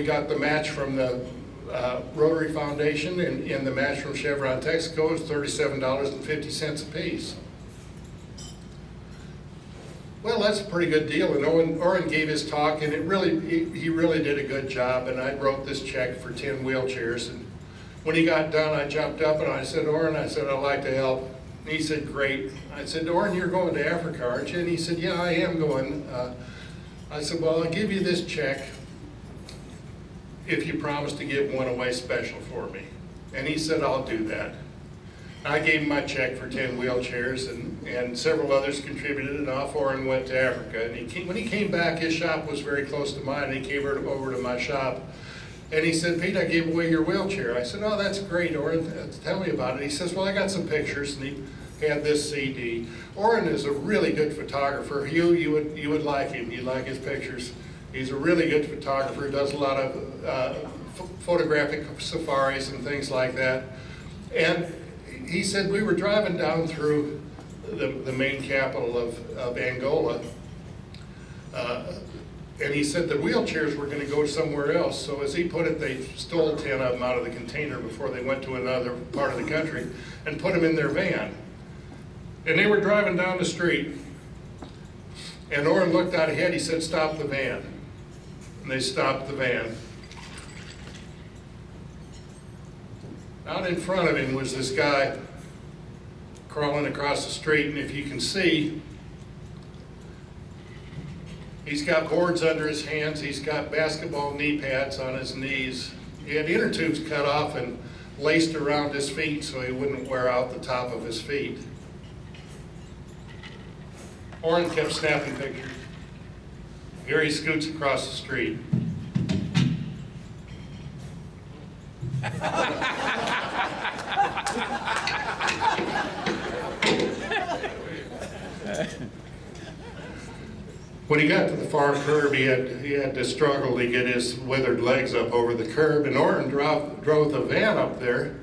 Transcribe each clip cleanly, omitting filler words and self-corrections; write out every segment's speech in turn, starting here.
we got the match from the Rotary Foundation, and the match from Chevron Texaco is $37.50 a piece. Well, that's a pretty good deal, and Orrin gave his talk, and he really did a good job, and I wrote this check for 10 wheelchairs, and when he got done, I jumped up and I said, Orrin, I said, I'd like to help. And he said, great. I said, Orrin, you're going to Africa, aren't you? And he said, yeah, I am going. I said, well, I'll give you this check if you promise to give one away special for me. And he said, I'll do that. I gave him my check for 10 wheelchairs, and several others contributed, and off Orrin went to Africa. And when he came back, his shop was very close to mine, and he came over to my shop. And he said, Pete, I gave away your wheelchair. I said, oh, that's great, Orrin. Tell me about it. He says, well, I got some pictures, and he had this CD. Orrin is a really good photographer. You would like him. You'd like his pictures. He's a really good photographer. He does a lot of photographic safaris and things like that. And he said, we were driving down through the main capital of Angola, and he said the wheelchairs were going to go somewhere else. So as he put it, they stole 10 of them out of the container before they went to another part of the country and put them in their van. And they were driving down the street, and Orrin looked out ahead. He said, stop the van. And they stopped the van. Out in front of him was this guy crawling across the street, and if you can see, he's got boards under his hands, he's got basketball knee pads on his knees. He had inner tubes cut off and laced around his feet so he wouldn't wear out the top of his feet. Orrin kept snapping pictures. Here he scoots across the street. When he got to the far curb, he had to struggle to get his withered legs up over the curb, and Orrin drove the van up there,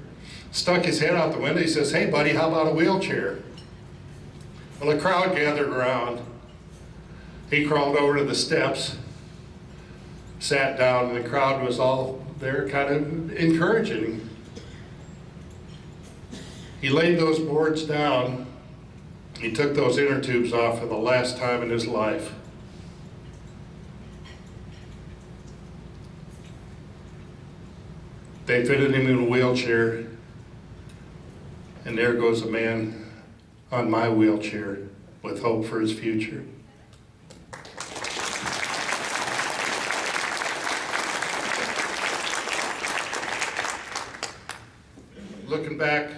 stuck his head out the window. He says, hey buddy, how about a wheelchair? Well, the crowd gathered around. He crawled over to the steps, sat down, and the crowd was all there kind of encouraging him. He laid those boards down. He took those inner tubes off for the last time in his life. They fitted him in a wheelchair, and there goes a man on my wheelchair with hope for his future. Looking back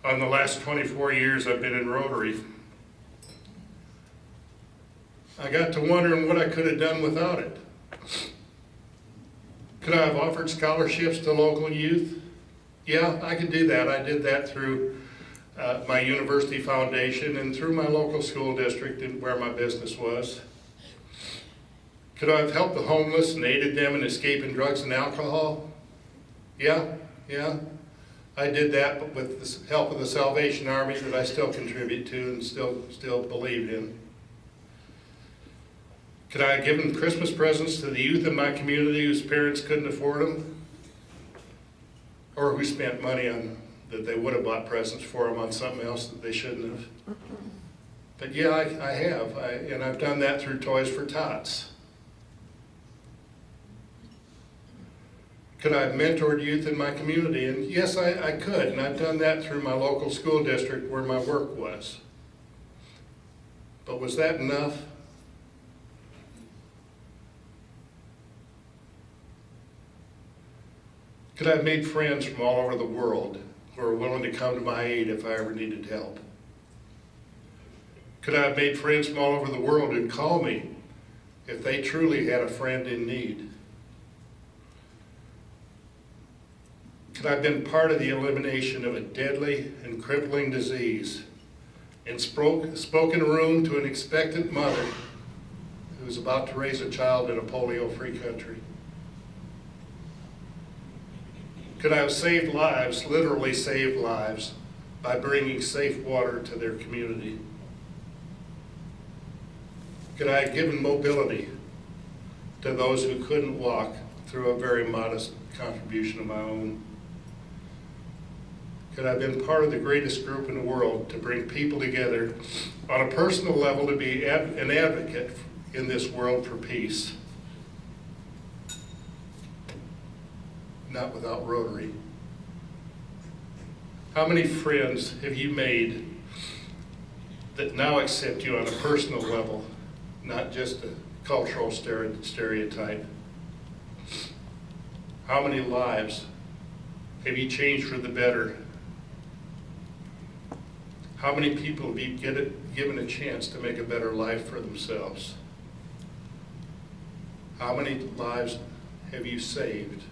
on the last 24 years I've been in Rotary, I got to wondering what I could have done without it. Could I have offered scholarships to local youth? Yeah, I could do that. I did that through my university foundation and through my local school district and where my business was. Could I have helped the homeless and aided them in escaping drugs and alcohol? Yeah. I did that with the help of the Salvation Army that I still contribute to and still believe in. Could I have given Christmas presents to the youth in my community whose parents couldn't afford them? Or who spent money on that they would have bought presents for them on something else that they shouldn't have? But yeah, I have, and I've done that through Toys for Tots. Could I have mentored youth in my community? And yes, I could, and I've done that through my local school district where my work was. But was that enough? Could I have made friends from all over the world who are willing to come to my aid if I ever needed help? Could I have made friends from all over the world who'd call me if they truly had a friend in need? Could I have been part of the elimination of a deadly and crippling disease and spoke in a room to an expectant mother who was about to raise a child in a polio-free country? Could I have saved lives, literally saved lives, by bringing safe water to their community? Could I have given mobility to those who couldn't walk through a very modest contribution of my own. Could I have been part of the greatest group in the world to bring people together on a personal level to be an advocate in this world for peace? Not without Rotary. How many friends have you made that now accept you on a personal level, not just a cultural stereotype? How many lives have you changed for the better? How many people have you given a chance to make a better life for themselves? How many lives have you saved?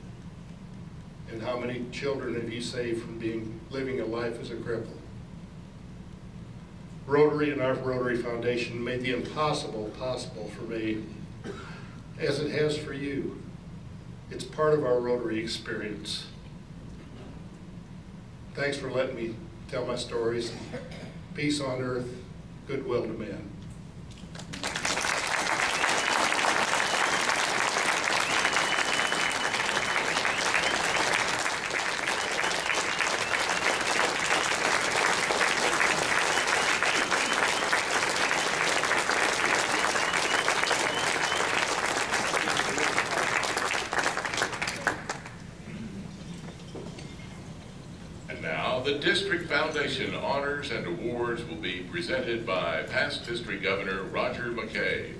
And how many children have you saved from living a life as a cripple? Rotary and our Rotary Foundation made the impossible possible for me, as it has for you. It's part of our Rotary experience. Thanks for letting me tell my stories. Peace on earth, goodwill to men. The District Foundation Honors and Awards will be presented by past District Governor Roger McCabe.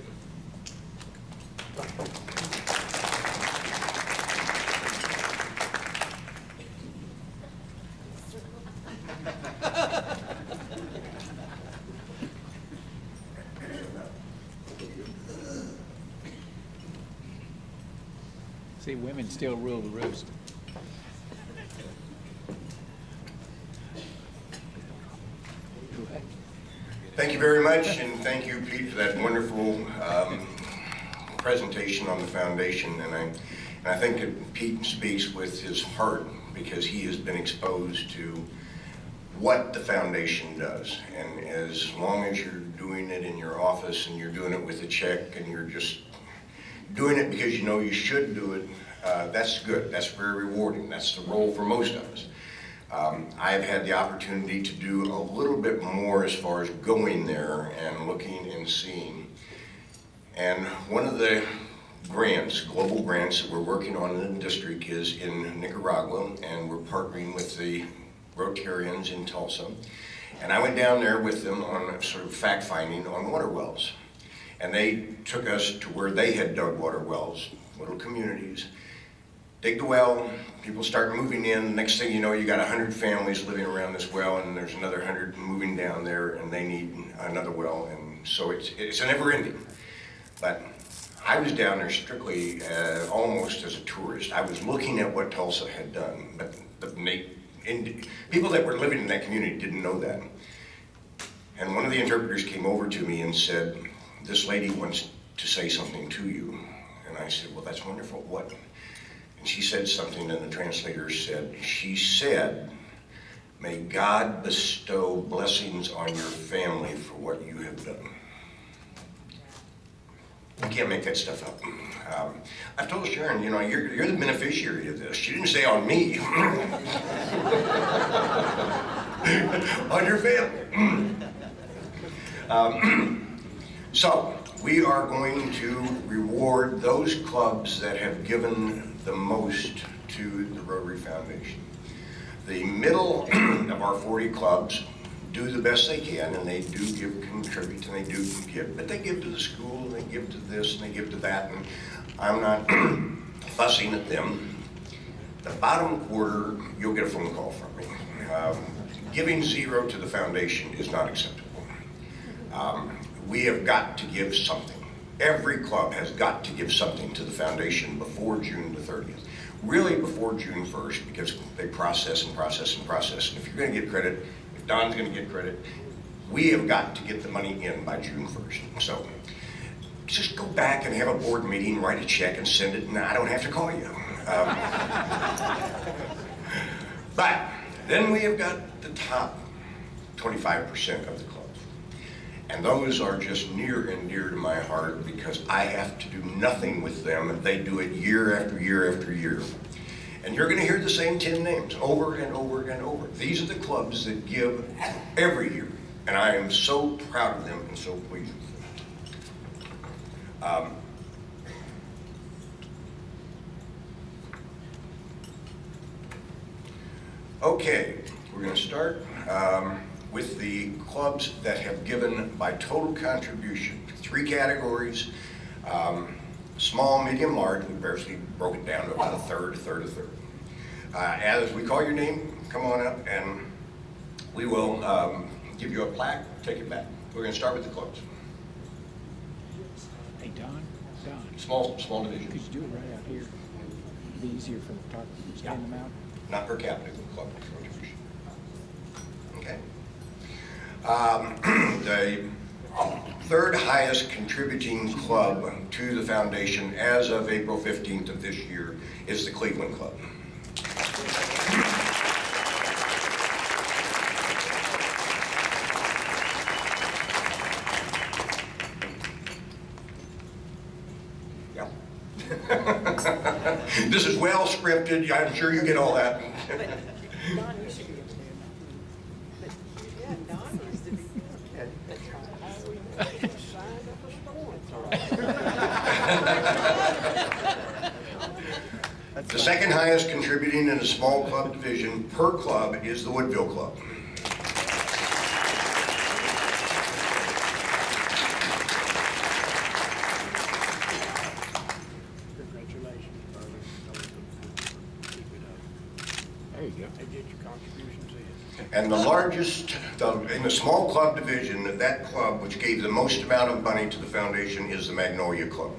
See, women still rule the roost. Thank you very much, and thank you, Pete, for that wonderful presentation on the foundation. And I think that Pete speaks with his heart, because he has been exposed to what the foundation does. And as long as you're doing it in your office and you're doing it with a check and you're just doing it because you know you should do it, that's good. That's very rewarding. That's the role for most of us. I've had the opportunity to do a little bit more as far as going there and looking and seeing. And one of the grants, global grants that we're working on in the district is in Nicaragua, and we're partnering with the Rotarians in Tulsa. And I went down there with them on sort of fact-finding on water wells. And they took us to where they had dug water wells, little communities. Dig the well, people start moving in. Next thing you know, you got 100 families living around this well, and there's another 100 moving down there, and they need another well. And so it's a never ending. But I was down there strictly almost as a tourist. I was looking at what Tulsa had done, but people that were living in that community didn't know that. And one of the interpreters came over to me and said, "This lady wants to say something to you." And I said, "Well, that's wonderful. What?" And she said something, and the translator said, she said, "May God bestow blessings on your family for what you have done." You can't make that stuff up. I've told Sharon, you know, you're the beneficiary of this. She didn't say on me. On your family. So, we are going to reward those clubs that have given the most to the Rotary Foundation. The middle of our 40 clubs do the best they can, and they do contribute, and they do give, but they give to the school, and they give to this, and they give to that, and I'm not fussing at them. The bottom quarter, you'll get a phone call from me. Giving zero to the foundation is not acceptable. We have got to give something. Every club has got to give something to the foundation before June the 30th. Really before June 1st, because they process and process and process. And if you're going to get credit, if Don's going to get credit, we have got to get the money in by June 1st. So just go back and have a board meeting, write a check and send it, and I don't have to call you. But then we have got the top 25% of the clubs. And those are just near and dear to my heart because I have to do nothing with them. They do it year after year after year. And you're going to hear the same 10 names over and over and over. These are the clubs that give every year. And I am so proud of them and so pleased with them. Okay, we're going to start with the clubs that have given by total contribution. 3 categories, small, medium, large. We basically broke it down to about a third. As we call your name, come on up and we will give you a plaque, take it back. We're going to start with the clubs. Hey, Don, Small could divisions, you do it right out here? It'd be easier for the photographer to stand them out. not per capita club contribution. Okay. The third highest contributing club to the foundation as of April 15th of this year is the Cleveland Club. Yeah. This is well scripted. I'm sure you get all that. Don used to be able to do that. But, yeah, Don used to be. That's right. Signed up a The second highest contributing in a small club division per club is the Woodville Club. Congratulations, Charlie. Keep it up. There you go. And get your contributions in. And the largest, in the small club division, that club which gave the most amount of money to the foundation is the Magnolia Club.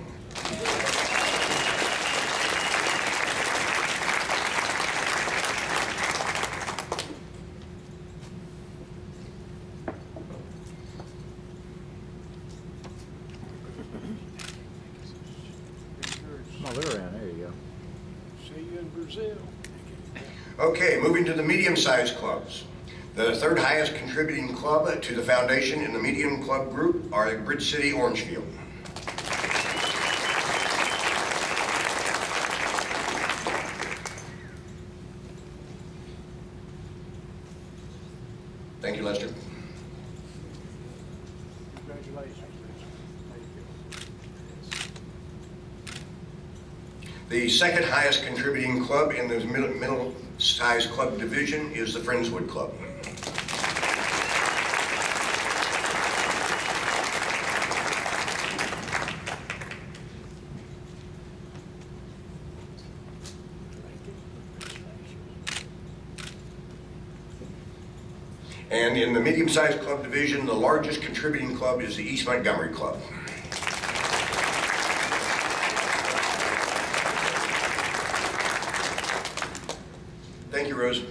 Oh, they're around, there you go. See you in Brazil. Okay, moving to the medium-sized clubs. The third highest contributing club to the foundation in the medium club group are Bridge City Orangefield. Thank you, Lester. Congratulations. Thank you. The second highest contributing club in the middle-sized club division is the Friendswood Club. And in the medium-sized club division, the largest contributing club is the East Montgomery Club. Thank you, Rose.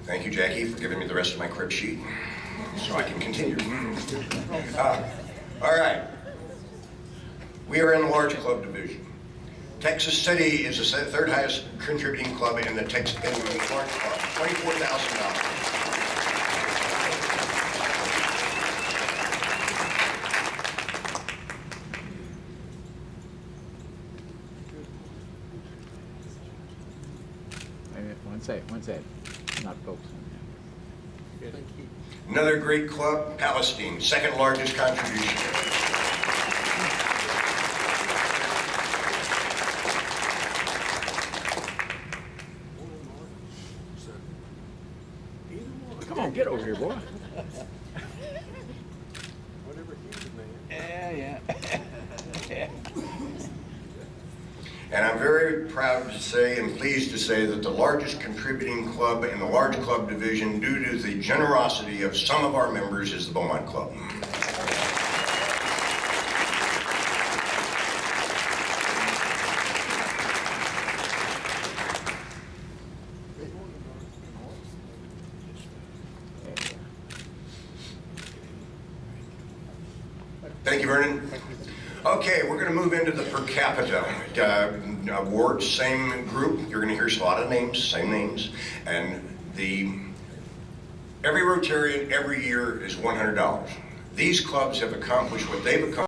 Thank you, Jackie, for giving me the rest of my crib sheet so I can continue. All right. We are in the large club division. Texas City is the third highest contributing club in the large club, $24,000. Wait a minute, one sec. Not focusing. Thank you. Another great club, Palestine, second largest contribution. Either one. Come on, get over here, boy. Whatever you demand. Yeah. And I'm very proud to say and pleased to say that the largest contributing club in the large club division, due to the generosity of some of our members, is the Beaumont Club. Thank you, Vernon. Okay, we're going to move into the per capita awards. Same group. You're going to hear a lot of names, same names, and every Rotarian every year is $100. These clubs have accomplished what they've accomplished.